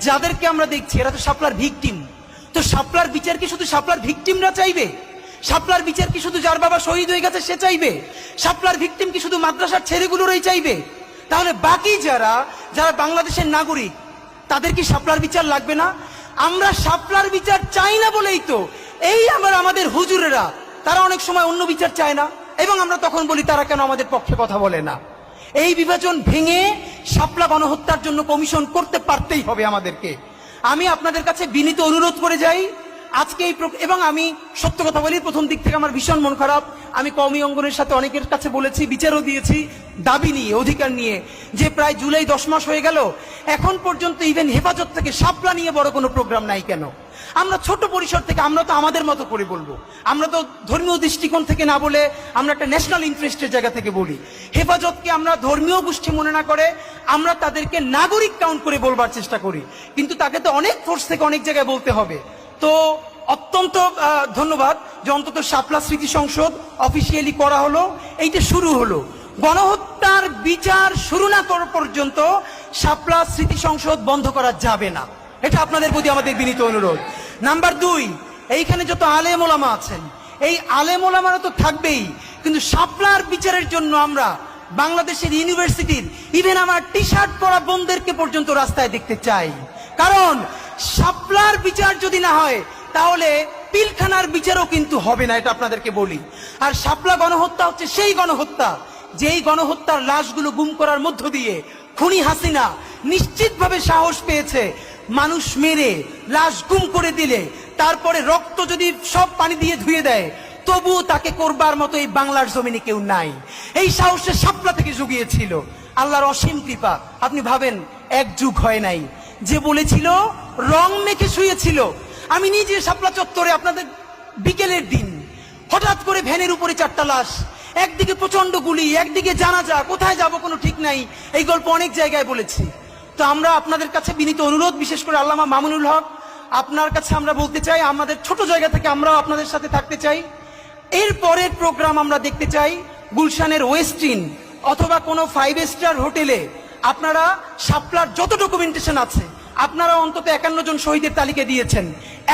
যাদেরকে আমরা দেখছি এরা তো শাপলার ভিকটিম। তো শাপলার বিচার কি শুধু শাপলার ভিকটিমরা চাইবে? শাপলার বিচার কি শুধু যার বাবা শহীদ হয়ে গেছে সে চাইবে? শাপলার ভিকটিম কি শুধু মাদ্রাসার ছেলেগুলোরই চাইবে? তাহলে বাকি যারা যারা বাংলাদেশের নাগরিক তাদের কি শাপলার বিচার লাগবে না? আমরা শাপলার বিচার চাই না বলেই তো এই আমাদের হুজুরেরা তারা অনেক সময় অন্য বিচার চায় না, এবং আমরা তখন বলি তারা কেন আমাদের পক্ষে কথা বলে না। এই বিভাজন ভেঙে শাপলা গণহত্যার জন্য কমিশন করতে পারতেই হবে আমাদেরকে। আমি আপনাদের কাছে বিনীত অনুরোধ করে যাই আজকে এবং আমি সত্য কথা বলি, প্রথম দিক থেকে আমার ভীষণ মন খারাপ। আমি কওমি অঙ্গনের সাথে অনেকের কাছে বলেছি, বিচারও দিয়েছি দাবি নিয়ে, অধিকার নিয়ে, যে প্রায় জুলাই 10 মাস হয়ে গেল এখন পর্যন্ত ইভেন হেফাজত থেকে শাপলা নিয়ে বড় কোনো প্রোগ্রাম নাই কেন? আমরা ছোট পরিসর থেকে আমরা তো আমাদের মতো করে বলবো, আমরা তো ধর্মীয় দৃষ্টিকোণ থেকে না বলে আমরা একটা ন্যাশনাল ইন্টারেস্টের জায়গা থেকে বলি। হেফাজতকে আমরা ধর্মীয় গোষ্ঠী মনে না করে আমরা তাদেরকে নাগরিক কাউন্ট করে বলবার চেষ্টা করি, কিন্তু তাকে তো অনেক ফোর্স থেকে অনেক জায়গায় বলতে হবে। তো অত্যন্ত ধন্যবাদ যে অন্তত শাপলা স্মৃতি সংসদ অফিসিয়ালি করা হলো, এইটা শুরু হলো। গণহত্যার বিচার শুরু না করা পর্যন্ত শাপলা স্মৃতি সংসদ বন্ধ করা যাবে না, এটা আপনাদের প্রতি আমাদের বিনীত অনুরোধ। নাম্বার 2, এইখানে যত আলেম ওলামা আছেন এই আলেম ওলামারা তো থাকবেই, কিন্তু শাপলার বিচারের জন্য আমরা বাংলাদেশের ইউনিভার্সিটির ইভেন আমার টি শার্ট পরা বোনদেরকে পর্যন্ত রাস্তায় দেখতে চাই। কারণ শাপলার বিচার যদি না হয় তাহলে পিলখানার বিচারও কিন্তু হবে না, এটা আপনাদেরকে বলি। আর শাপলা গণহত্যা হচ্ছে সেই গণহত্যা যেই গণহত্যার লাশগুলো গুম করার মধ্য দিয়ে খুনি হাসিনা নিশ্চিতভাবে সাহস পেয়েছে মানুষ মেরে লাশ গুম করে দিলে তারপরে রক্ত যদি সব পানি দিয়ে ধুয়ে দেয় তবুও তাকে করবার মতো এই বাংলার জমিনে কেউ নাই। এই সাহসে শাপলা থেকে জুগিয়েছিল আল্লাহর অসীম কৃপা। আপনি ভাবেন 1 যুগ হয় নাই, যে বলেছিল রং মেখে শুয়েছিল। আমি নিজে শাপলা চত্বরে আপনাদের বিকেলের দিন হঠাৎ করে ভ্যানের উপরে 4টা লাশ, একদিকে প্রচন্ড গুলি, একদিকে জানাজা, কোথায় যাব কোনো ঠিক নাই। এই গল্প অনেক জায়গায় বলেছি। তো আমরা আপনাদের কাছে বিনীত অনুরোধ, বিশেষ করে আল্লামা মামুনুল হক আপনার কাছে আমরা বলতে চাই, আমাদের ছোট জায়গা থেকে আমরাও আপনাদের সাথে থাকতে চাই। এর পরের প্রোগ্রাম আমরা দেখতে চাই গুলশানের ওয়েস্টিন অথবা কোনো 5 স্টার হোটেলে আপনারা শাপলার যত ডকুমেন্টেশন আছে, আপনারা অন্তত 51 জন শহীদের তালিকা দিয়েছেন,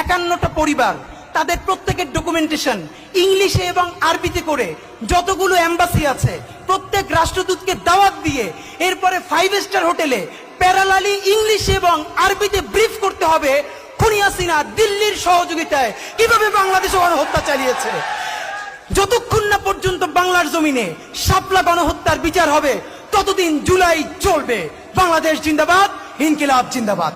51টা পরিবার, তাদের প্রত্যেকের ডকুমেন্টেশন ইংলিশে এবং আরবিতে করে যতগুলো এম্বাসি আছে প্রত্যেক রাষ্ট্রদূতকে দাওয়াত দিয়ে এরপরে 5 স্টার হোটেলে প্যারালালি ইংলিশে এবং আরবিতে ব্রিফ করতে হবে খুনি হাসিনা দিল্লির সহযোগিতায় কিভাবে বাংলাদেশে গণহত্যা চালিয়েছে। যতক্ষণ না পর্যন্ত বাংলার জমিনে শাপলা গণহত্যার বিচার হবে ততদিন জুলাই চলবে। বাংলাদেশ জিন্দাবাদ, ইনকিলাব জিন্দাবাদ।